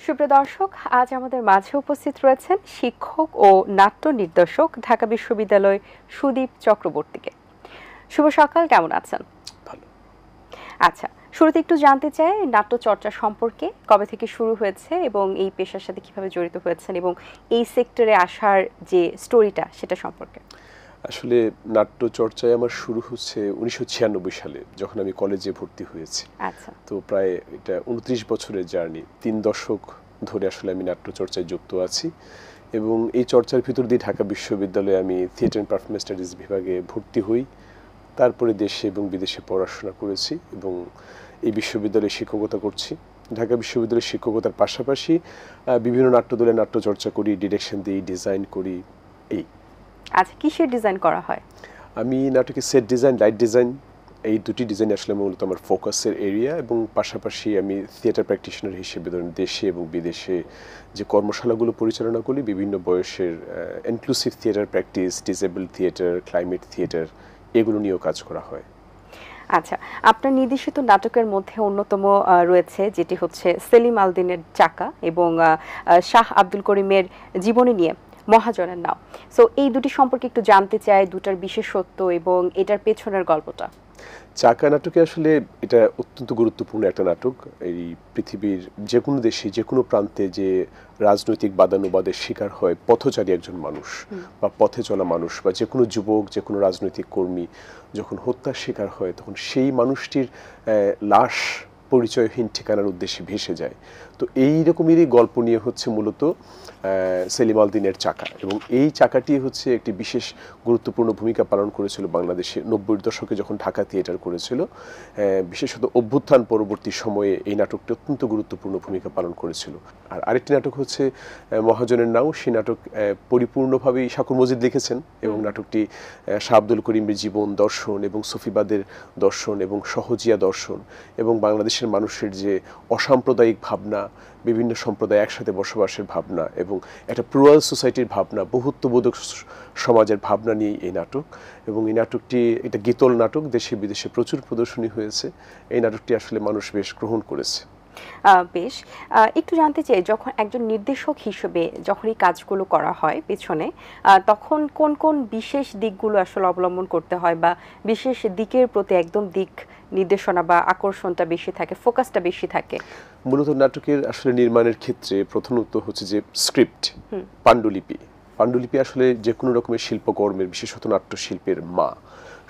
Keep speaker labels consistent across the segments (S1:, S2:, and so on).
S1: সুপ্রিয় দর্শক, আজ আমাদের মাঝে উপস্থিত রয়েছেন শিক্ষক ও নাট্য নির্দেশক ঢাকা বিশ্ববিদ্যালয় সুদীপ চক্রবর্তীকে। শুভ সকাল, কেমন আছেন?
S2: ভালো।
S1: আচ্ছা, শুরুতে একটু জানতে চাই নাট্য চর্চা সম্পর্কে, কবে থেকে শুরু হয়েছে এবং এই পেশার সাথে কিভাবে জড়িত হয়েছেন এবং এই সেক্টরে আসার যে স্টোরিটা সেটা সম্পর্কে।
S2: আসলে নাট্য চর্চায় আমার শুরু হচ্ছে 1996 সালে, যখন আমি কলেজে ভর্তি হয়েছি।
S1: আচ্ছা,
S2: তো প্রায় এটা 29 বছরের জার্নি, 3 দশক ধরে আসলে আমি নাট্য চর্চায় যুক্ত আছি এবং এই চর্চার ভিতর দিয়ে ঢাকা বিশ্ববিদ্যালয়ে আমি থিয়েটার অ্যান্ড পারফরমেন্স স্টাডিজ বিভাগে ভর্তি হই। তারপরে দেশে এবং বিদেশে পড়াশোনা করেছি এবং এই বিশ্ববিদ্যালয়ে শিক্ষকতা করছি। ঢাকা বিশ্ববিদ্যালয়ে শিক্ষকতার পাশাপাশি বিভিন্ন নাট্যদলে নাট্য চর্চা করি, ডিরেকশন দিই, ডিজাইন করি। এই
S1: আচ্ছা, কিসের ডিজাইন করা হয়?
S2: আমি নাটকে সেট ডিজাইন, লাইট ডিজাইন, এই দুটি ডিজাইন আসলে মূলত আমার ফোকাসের এরিয়া এবং পাশাপাশি আমি থিয়েটার প্র্যাকটিশনার হিসেবে ধরুন দেশে এবং বিদেশে যে কর্মশালাগুলো পরিচালনা করি, বিভিন্ন বয়সের inclusive theatre practice, disable theatre, climate theatre, এগুলো নিয়েও কাজ করা হয়।
S1: আচ্ছা, আপনার নির্দেশিত নাটকের মধ্যে অন্যতম রয়েছে যেটি হচ্ছে সেলিম আল দীনের চাকা এবং শাহ আব্দুল করিমের জীবনী নিয়ে মহাজনের নাও। সো এই দুটি সম্পর্কে একটু জানতে চাই, দুটার বিশেষত্ব এবং এটার পেছনের গল্পটা।
S2: চাকা নাটকে আসলে এটা অত্যন্ত গুরুত্বপূর্ণ একটা নাটক। এই পৃথিবীর যে কোনো দেশে যে কোনো প্রান্তে যে রাজনৈতিক বাদানুবাদের শিকার হয় পথচারী একজন মানুষ বা পথে চলা মানুষ বা যে কোনো যুবক, যে কোনো রাজনৈতিক কর্মী যখন হত্যার শিকার হয়, তখন সেই মানুষটির লাশ পরিচয়হীন ঠিকানার উদ্দেশ্যে ভেসে যায়। তো এই রকমেরই গল্প নিয়ে হচ্ছে মূলত সেলিম আল দীনের চাকা এবং এই চাকাটি হচ্ছে একটি বিশেষ গুরুত্বপূর্ণ ভূমিকা পালন করেছিল বাংলাদেশে 90-এর দশকে যখন ঢাকা থিয়েটার করেছিল। বিশেষত অভ্যুত্থান পরবর্তী সময়ে এই নাটকটি অত্যন্ত গুরুত্বপূর্ণ ভূমিকা পালন করেছিল। আর আরেকটি নাটক হচ্ছে মহাজনের নাও। সেই নাটক পরিপূর্ণভাবেই শাকুর মজিদ লিখেছেন এবং নাটকটি শাহ আব্দুল করিমের জীবন দর্শন এবং সুফিবাদের দর্শন এবং সহজিয়া দর্শন এবং বাংলাদেশের মানুষের যে অসাম্প্রদায়িক ভাবনা, বিভিন্ন সম্প্রদায় একসাথে বসবাসের ভাবনা এবং একটা প্লুরাল সোসাইটির ভাবনা, বহুত্ববোধক সমাজের ভাবনা নিয়ে এই নাটক। এবং এই নাটকটি এটা গীতল নাটক, দেশে বিদেশে প্রচুর প্রদর্শনী হয়েছে। এই নাটকটি আসলে মানুষ বেশ গ্রহণ করেছে।
S1: বেশ, একটু জানতে চাই, যখন একজন নির্দেশক হিসেবে যখন এই কাজগুলো করা হয় পেছনে, তখন কোন কোন বিশেষ দিকগুলো আসলে অবলম্বন করতে হয় বা বিশেষ দিকের প্রতি একদম দিক নির্দেশনা বা আকর্ষণটা বেশি থাকে, ফোকাসটা বেশি থাকে?
S2: মূলত নাটকের আসলে নির্মাণের ক্ষেত্রে প্রথমত হচ্ছে যে স্ক্রিপ্ট, পাণ্ডুলিপি আসলে যে কোনো রকমের শিল্পকর্মের, বিশেষত নাট্যশিল্পের মা।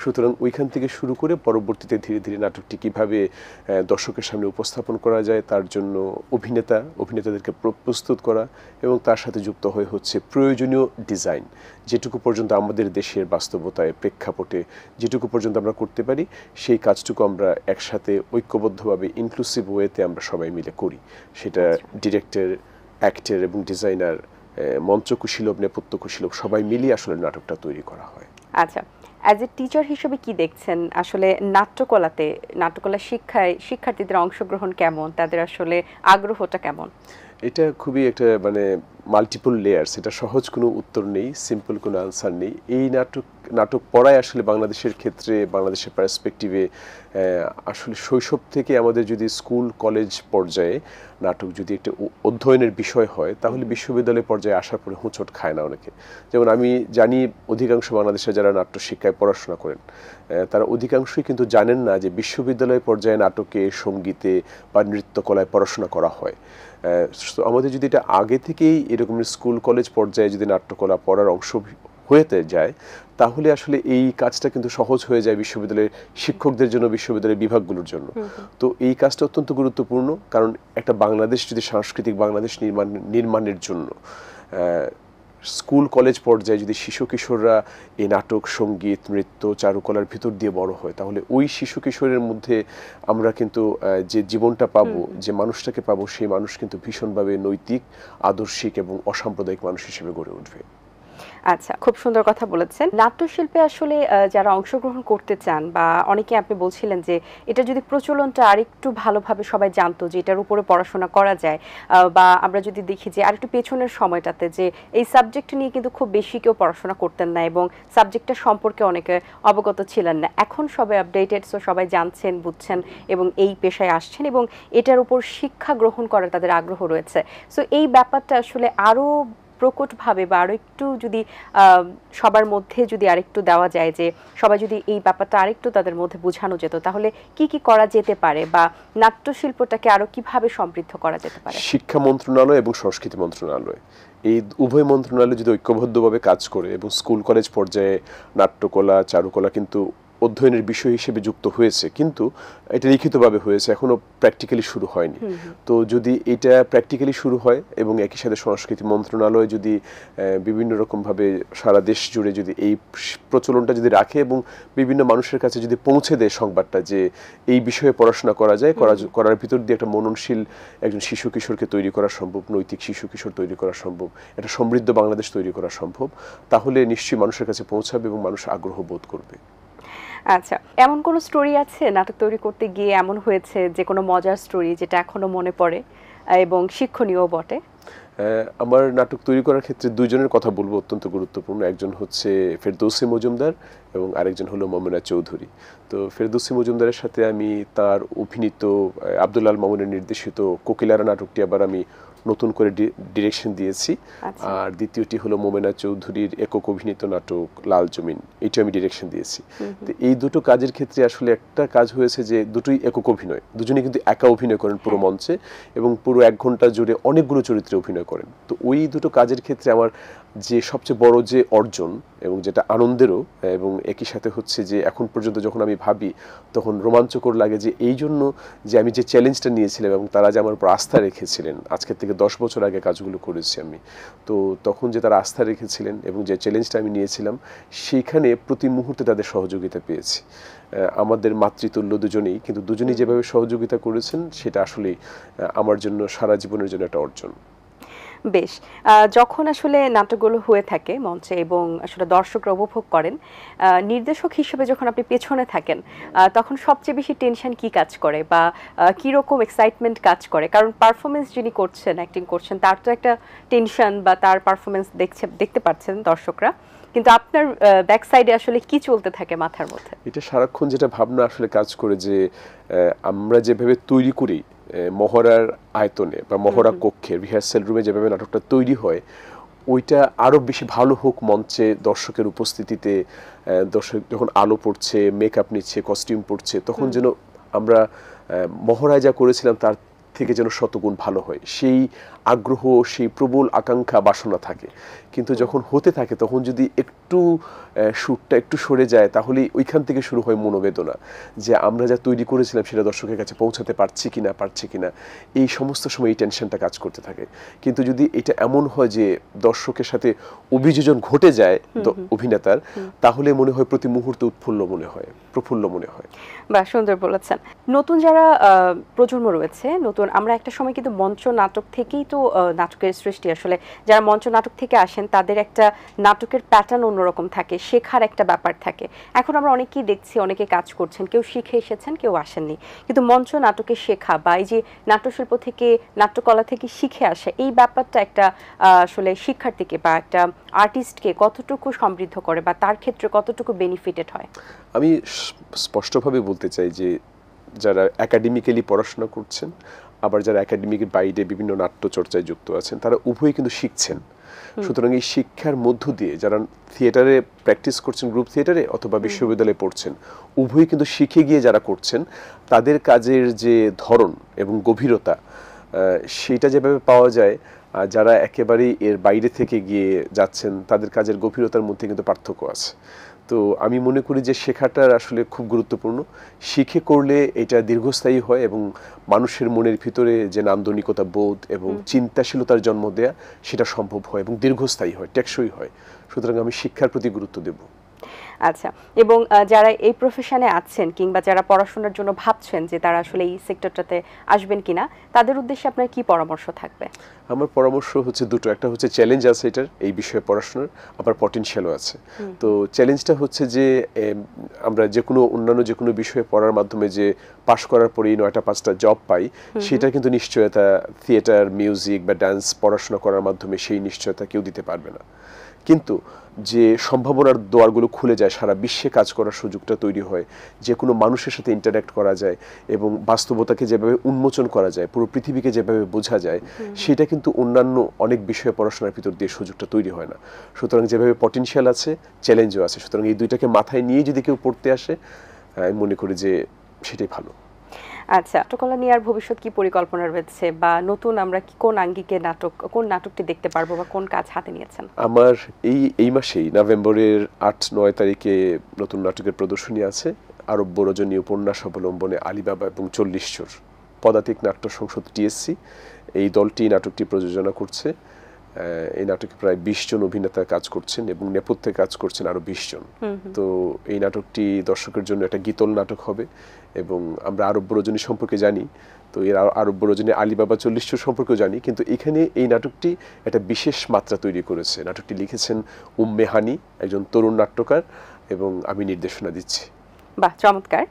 S2: সুতরাং ওইখান থেকে শুরু করে পরবর্তীতে ধীরে ধীরে নাটকটি কীভাবে দর্শকের সামনে উপস্থাপন করা যায় তার জন্য অভিনেতাদেরকে প্রস্তুত করা এবং তার সাথে যুক্ত হয়ে হচ্ছে প্রয়োজনীয় ডিজাইন, যেটুকু পর্যন্ত আমাদের দেশের বাস্তবতায় প্রেক্ষাপটে যেটুকু পর্যন্ত আমরা করতে পারি সেই কাজটুকু আমরা একসাথে ঐক্যবদ্ধভাবে ইনক্লুসিভ ওয়েতে আমরা সবাই মিলে করি। সেটা ডিরেক্টর, অ্যাক্টর এবং ডিজাইনার, মঞ্চকুশীলভ, নেপথ্যকুশীলভ সবাই মিলিয়ে আসলে নাটকটা তৈরি করা হয়।
S1: আচ্ছা, অ্যাজ এ টিচার হিসেবে কি দেখছেন আসলে নাট্যকলা শিক্ষায় শিক্ষার্থীদের অংশগ্রহণ কেমন, তাদের আসলে আগ্রহটা কেমন?
S2: এটা খুবই একটা মাল্টিপল লেয়ার্স, এটা সহজ কোনো উত্তর নেই, সিম্পল কোনো আনসার নেই। এই নাটক পড়ায় আসলে বাংলাদেশের ক্ষেত্রে, বাংলাদেশের পার্সপেক্টিভে আসলে শৈশব থেকে আমাদের যদি স্কুল কলেজ পর্যায়ে নাটক যদি একটা অধ্যয়নের বিষয় হয়, তাহলে বিশ্ববিদ্যালয় পর্যায়ে আসার পরে হোঁচট খায় না অনেকে। যেমন আমি জানি অধিকাংশ বাংলাদেশে যারা নাট্য শিক্ষায় পড়াশোনা করেন তারা অধিকাংশই কিন্তু জানেন না যে বিশ্ববিদ্যালয় পর্যায়ে নাটকে, সঙ্গীতে বা নৃত্যকলায় পড়াশোনা করা হয়। আমাদের যদি এটা আগে থেকেই এরকম স্কুল কলেজ পর্যায়ে যদি নাট্যকলা পড়ার অংশ হয়ে যায়, তাহলে আসলে এই কাজটা কিন্তু সহজ হয়ে যায় বিশ্ববিদ্যালয়ের শিক্ষকদের জন্য, বিশ্ববিদ্যালয়ের বিভাগগুলোর জন্য। তো এই কাজটা অত্যন্ত গুরুত্বপূর্ণ, কারণ একটা বাংলাদেশ যদি সাংস্কৃতিক বাংলাদেশ নির্মাণের জন্য স্কুল কলেজ পর্যায়ে যদি শিশু কিশোররা এই নাটক, সঙ্গীত, নৃত্য, চারুকলার ভিতর দিয়ে বড় হয়, তাহলে ওই শিশু কিশোরের মধ্যে আমরা কিন্তু যে জীবনটা পাবো, যে মানুষটাকে পাবো, সেই মানুষ কিন্তু ভীষণভাবে নৈতিক, আদর্শিক এবং অসাম্প্রদায়িক মানুষ হিসেবে গড়ে উঠবে।
S1: আচ্ছা, খুব সুন্দর কথা বলেছেন। নাট্যশিল্পে আসলে যারা অংশগ্রহণ করতে চান বা অনেকে আপনি বলছিলেন যে এটা যদি প্রচলনটা আরেকটু ভালোভাবে সবাই জানতো যে এটার উপরে পড়াশোনা করা যায়, বা আমরা যদি দেখি যে আরেকটু পেছনের সময়টাতে যে এই সাবজেক্ট নিয়ে কিন্তু খুব বেশি কেউ পড়াশোনা করতেন না এবং সাবজেক্টটা সম্পর্কে অনেকে অবগত ছিলেন না। এখন সবাই আপডেটেড, সো সবাই জানছেন, বুঝছেন এবং এই পেশায় আসছেন এবং এটার উপর শিক্ষা গ্রহণ করার তাদের আগ্রহ রয়েছে। সো এই ব্যাপারটা আসলে আরো প্রকটভাবে বা আরো একটু যদি সবার মধ্যে যদি আরেকটু দেওয়া যায়, যে সবাই যদি এই ব্যাপারটা আরেকটু তাদের মধ্যে বোঝানো যেত, তাহলে কি কি করা যেতে পারে বা নাট্যশিল্পটাকে আরো কিভাবে সমৃদ্ধ করা যেতে পারে?
S2: শিক্ষা মন্ত্রণালয় এবং সংস্কৃতি মন্ত্রণালয়, এই উভয় মন্ত্রণালয় যদি ঐক্যবদ্ধভাবে কাজ করে এবং স্কুল কলেজ পর্যায়ে নাট্যকলা, চারুকলা কিন্তু অধ্যয়নের বিষয় হিসেবে যুক্ত হয়েছে, কিন্তু এটা লিখিতভাবে হয়েছে, এখনো প্র্যাকটিক্যালি শুরু হয়নি। তো যদি এটা প্র্যাকটিক্যালি শুরু হয় এবং একই সাথে সংস্কৃতি মন্ত্রণালয় যদি বিভিন্ন রকমভাবে সারা দেশ জুড়ে যদি এই প্রচলনটা যদি রাখে এবং বিভিন্ন মানুষের কাছে যদি পৌঁছে দেয় সংবাদটা যে এই বিষয়ে পড়াশোনা করা যায়, করার ভিতর দিয়ে একটা মননশীল একজন শিশু কিশোরকে তৈরি করা সম্ভব, নৈতিক শিশু কিশোর তৈরি করা সম্ভব, একটা সমৃদ্ধ বাংলাদেশ তৈরি করা সম্ভব, তাহলে নিশ্চয়ই মানুষের কাছে পৌঁছাবে এবং মানুষ আগ্রহ বোধ করবে।
S1: আচ্ছা, এমন কোনো স্টোরি আছে নাটক তৈরি করতে গিয়ে এমন হয়েছে যে কোনো মজার স্টোরি যেটা এখনো মনে পড়ে এবং শিক্ষণীয় বটে?
S2: আমার নাটক তৈরি করার ক্ষেত্রে দুইজনের কথা বলবো অত্যন্ত গুরুত্বপূর্ণ। একজন হচ্ছে ফেরদৌসী মজুমদার এবং আরেকজন হলো মোমেনা চৌধুরী। তো ফেরদৌসী মজুমদারের সাথে আমি তার অভিনীত আব্দুল আল মামুনের নির্দেশিত কোকিলারা নাটকটি আবার আমি নতুন করে ডিরেকশন দিয়েছি। আর দ্বিতীয়টি হলো মোমেনা চৌধুরীর একক অভিনীত নাটক লাল জমিন, এটা আমি ডিরেকশন দিয়েছি। তো এই দুটো কাজের ক্ষেত্রে আসলে একটা কাজ হয়েছে যে দুটোই একক অভিনয়, দুজনেই কিন্তু একা অভিনয় করেন পুরো মঞ্চে এবং পুরো 1 ঘন্টা জুড়ে অনেকগুলো চরিত্রে অভিনয় করেন। তো ওই দুটো কাজের ক্ষেত্রে আমার যে সবচেয়ে বড় যে অর্জন এবং যেটা আনন্দেরও এবং একই সাথে হচ্ছে যে এখন পর্যন্ত যখন আমি ভাবি তখন রোমাঞ্চকর লাগে যে এই জন্য যে আমি যে চ্যালেঞ্জটা নিয়েছিলাম এবং তারা যে আমার উপর আস্থা রেখেছিলেন, আজকের থেকে 10 বছর আগে কাজগুলো করেছি আমি, তো তখন যে তারা আস্থা রেখেছিলেন এবং যে চ্যালেঞ্জটা আমি নিয়েছিলাম সেইখানে প্রতি মুহূর্তে তাদের সহযোগিতা পেয়েছি। আমাদের মাতৃতুল্য দুজনেই, কিন্তু দুজনেই যেভাবে সহযোগিতা করেছেন সেটা আসলে আমার জন্য সারা জীবনের জন্য একটা অর্জন।
S1: বেশ, যখন আসলে নাটকগুলো হয়ে থাকে মঞ্চে এবং আসলে দর্শকরা উপভোগ করেন, নির্দেশক হিসেবে যখন আপনি পেছনে থাকেন, তখন সবচেয়ে বেশি টেনশন কি কাজ করে বা কি রকম এক্সাইটমেন্ট কাজ করে? কারণ পারফরমেন্স যিনি করছেন, অ্যাক্টিং করছেন, তার তো একটা টেনশন বা তার পারফরমেন্স দেখতে পাচ্ছেন দর্শকরা, কিন্তু আপনার ব্যাক সাইডে আসলে কি চলতে থাকে মাথার মধ্যে?
S2: এটা সারাক্ষণ যেটা ভাবনা আসলে কাজ করে যে আমরা যেভাবে তৈরি করি মহড়ার আয়তনে বা মহড়া কক্ষে রিহার্সাল রুমে যেভাবে নাটকটা তৈরি হয়, ওইটা আরও বেশি ভালো হোক মঞ্চে দর্শকের উপস্থিতিতে। দর্শক যখন আলো পড়ছে, মেকআপ নিচ্ছে, কস্টিউম পড়ছে, তখন যেন আমরা মহড়ায় যা করেছিলাম তার থেকে যেন শতগুণ ভালো হয়, সেই আগ্রহ, সেই প্রবল আকাঙ্ক্ষা, বাসনা থাকে। কিন্তু যখন হতে থাকে তখন যদি একটু সুরটা একটু সরে যায় তাহলে ওইখান থেকে শুরু হয় মনোবেদনা, যে আমরা যা তৈরি করেছিলাম সেটা দর্শকের কাছে পৌঁছাতে পারছি কিনা। এই সমস্ত সময় এই টেনশনটা কাজ করতে থাকে। কিন্তু যদি এটা এমন হয় যে দর্শকের সাথে অভিযোজন ঘটে যায় অভিনেতার, তাহলে মনে হয় প্রতি মুহূর্তে উৎফুল্ল মনে হয়, প্রফুল্ল মনে হয়।
S1: বা সুন্দর বলেছেন। নতুন যারা প্রজন্ম রয়েছে, নতুন, আমরা একটা সময় কিন্তু মঞ্চ নাটক থেকেই তো নাটকের সৃষ্টি, আসলে যারা মঞ্চ নাটক থেকে আসেন তাদের একটা নাটকের প্যাটার্ন অন্যরকম থাকে, শেখার একটা ব্যাপার থাকে। এখন আমরা অনেকেই দেখছি, অনেকে কাজ করছেন, কেউ শিখে এসেছেন, কেউ আসেননি, কিন্তু মঞ্চ নাটকে শেখা বা এই যে নাট্যশিল্প থেকে, নাট্যকলা থেকে শিখে আসা, এই ব্যাপারটা একটা আসলে শিক্ষার্থীকে বা একটা আর্টিস্টকে কতটুকু সমৃদ্ধ করে বা তার ক্ষেত্রে কতটুকু বেনিফিটেড হয়?
S2: আমি স্পষ্টভাবে বলতে চাই যে যারা একাডেমিক্যালি পড়াশোনা করছেন, আবার যারা একাডেমিকের বাইরে বিভিন্ন নাট্য চর্চায় যুক্ত আছেন, তারা উভয়ই কিন্তু শিখছেন। সুতরাং এই শিক্ষার মধ্য দিয়ে যারা থিয়েটারে প্র্যাকটিস করছেন, গ্রুপ থিয়েটারে অথবা বিশ্ববিদ্যালয়ে পড়ছেন, উভয়ই কিন্তু শিখে গিয়ে যারা করছেন, তাদের কাজের যে ধরন এবং গভীরতা সেটা যেভাবে পাওয়া যায়, যারা একেবারেই এর বাইরে থেকে গিয়ে যাচ্ছেন তাদের কাজের গভীরতার মধ্যে কিন্তু পার্থক্য আছে। তো আমি মনে করি যে শেখাটার আসলে খুব গুরুত্বপূর্ণ। শিখে করলে এটা দীর্ঘস্থায়ী হয় এবং মানুষের মনের ভিতরে যে নান্দনিকতা বোধ এবং চিন্তাশীলতার জন্ম দেয়া, সেটা সম্ভব হয় এবং দীর্ঘস্থায়ী হয়, টেকসই হয়। সুতরাং আমি শিক্ষার প্রতি গুরুত্ব দেব।
S1: আচ্ছা, এবং যারা এই প্রফেশনে আছেন কিংবা যারা পড়াশোনার জন্য ভাবছেন যে তারা আসলে এই সেক্টরটাতে আসবেন কিনা, তাদের উদ্দেশ্যে আপনার কি পরামর্শ থাকবে?
S2: আমার পরামর্শ হচ্ছে দুটো, একটা হচ্ছে চ্যালেঞ্জ আছে এটার এই বিষয়ে পড়াশোনার, আবার পটেনশিয়ালও আছে। তো চ্যালেঞ্জটা হচ্ছে যে আমরা অন্যান্য যে কোনো বিষয়ে পড়ার মাধ্যমে যে পাশ করার পরেই 9টা 5টা জব পাই, সেটা কিন্তু নিশ্চয়তা থিয়েটার, মিউজিক বা ডান্স পড়াশোনা করার মাধ্যমে সেই নিশ্চয়তা কেউ দিতে পারবে না। কিন্তু যে সম্ভাবনার দুয়ারগুলো খুলে যায়, সারা বিশ্বে কাজ করার সুযোগটা তৈরি হয়, যে কোনো মানুষের সাথে ইন্টারঅ্যাক্ট করা যায় এবং বাস্তবতাকে যেভাবে উন্মোচন করা যায়, পুরো পৃথিবীকে যেভাবে বোঝা যায়, সেটা কিন্তু অন্যান্য অনেক বিষয়ে পড়াশোনার ভিতর দিয়ে সুযোগটা তৈরি হয় না। সুতরাং যেভাবে পটেনশিয়াল আছে, চ্যালেঞ্জও আছে। সুতরাং এই দুইটাকে মাথায় নিয়ে যদি কেউ পড়তে আসে, আমি মনে করি যে সেটাই ভালো।
S1: আচ্ছা, নাট্যকলা নিয়ে আর ভবিষ্যৎ কি পরিকল্পনা রয়েছে, বা নতুন আমরা কোন আঙ্গিকে কোন নাটকটি দেখতে পারবো, বা কোন কাজ হাতে নিয়েছেন?
S2: আমার এই মাসেই নভেম্বরের 8-9 তারিখে নতুন নাটকের প্রদর্শনী আছে। আরব্য রজনী উপন্যাস অবলম্বনে আলিবাবা এবং 40 চোর। পদাতিক নাট্য সংসদ টিএসসি এই দলটি নাটকটি প্রযোজনা করছে। এই নাটকে প্রায় 20 জন অভিনেতা কাজ করছেন এবং নেপথ্যে কাজ করছেন আরো 20 জন। তো এই নাটকটি দর্শকের জন্য একটা গীতল নাটক হবে এবং আমরা আরব্য রজনী সম্পর্কে জানি, তো এর আরব্য রজনী আলিবাবা 40 চোর সম্পর্কেও জানি, কিন্তু এখানে এই নাটকটি একটা বিশেষ মাত্রা তৈরি করেছে। নাটকটি লিখেছেন উম্মে হানি, একজন তরুণ নাট্যকার, এবং আমি নির্দেশনা দিচ্ছি।
S1: বাহ, চমৎকার।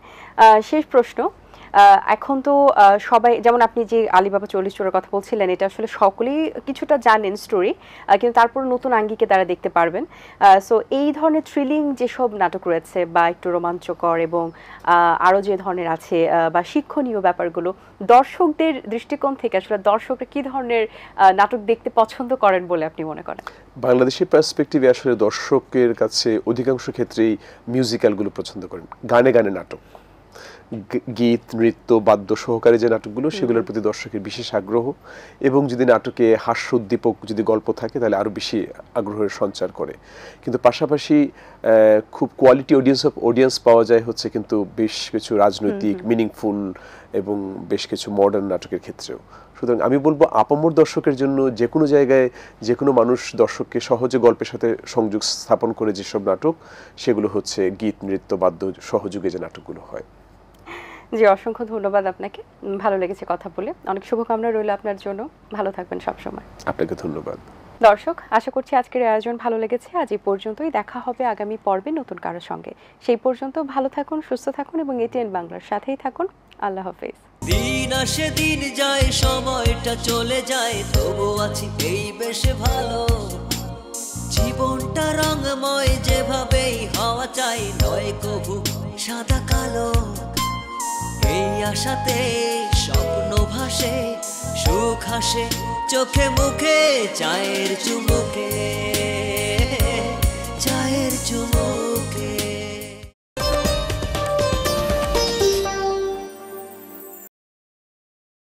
S1: শেষ প্রশ্ন, এখন তো সবাই, যেমন আপনি যে আলিবাবা 40 চোরের কথা বলছিলেন, এটা আসলে সকলেই কিছুটা জানেন স্টোরি, কিন্তু তারপর নতুন আঙ্গিকে তারা দেখতে পারবেন। সো এই ধরনের থ্রিলিং যেসব নাটক রয়েছে বা একটু রোমাঞ্চকর এবং আরও যে ধরনের আছে বা শিক্ষণীয় ব্যাপারগুলো, দর্শকদের দৃষ্টিকোণ থেকে আসলে দর্শকরা কি ধরনের নাটক দেখতে পছন্দ করেন বলে আপনি মনে করেন?
S2: বাংলাদেশের পার্সপেক্টিভে আসলে দর্শকের কাছে অধিকাংশ ক্ষেত্রেই মিউজিক্যালগুলো পছন্দ করেন, গানে গানে নাটক, গীত, নৃত্য, বাদ্য সহকারে যে নাটকগুলো, সেগুলোর প্রতি দর্শকের বিশেষ আগ্রহ। এবং যদি নাটকে হাস্যোদ্দীপক যদি গল্প থাকে, তাহলে আরও বেশি আগ্রহের সঞ্চার করে। কিন্তু পাশাপাশি খুব কোয়ালিটি অডিয়েন্স পাওয়া যায় হচ্ছে কিন্তু বেশ কিছু রাজনৈতিক, মিনিংফুল এবং বেশ কিছু মডার্ন নাটকের ক্ষেত্রেও। সুতরাং আমি বলবো আপামর দর্শকের জন্য যে কোনো জায়গায় যে কোনো মানুষ দর্শককে সহজে গল্পের সাথে সংযোগ স্থাপন করে যেসব নাটক, সেগুলো হচ্ছে গীত, নৃত্য, বাদ্য সহযোগে যে নাটকগুলো হয়।
S1: জি, অসংখ্য ধন্যবাদ আপনাকে, ভালো লেগেছে কথা বলে। অনেক শুভকামনা রইল আপনার জন্য, ভালো থাকবেন সবসময়।
S2: আপনাকে ধন্যবাদ।
S1: দর্শক, আশা করছি আজকের আয়োজন ভালো লেগেছে। আজ এই পর্যন্তই, দেখা হবে আগামী পর্বে নতুন কারোর সঙ্গে। সেই পর্যন্ত ভালো থাকুন, সুস্থ থাকুন এবং এটিএন বাংলার সাথেই থাকুন। আল্লাহ হাফেজ।
S3: দিন আসে দিন যায়, সময়টা চলে যায়, তবু আছি এই বেশ ভালো। জীবনটা রঙময়, যেভাবেই হওয়া চাই, নয় কবু সাদা কালো। এই আশাতে স্বপ্ন ভাসে, সুখ হাসে চোখে মুখে, চায়ের চুমুকে।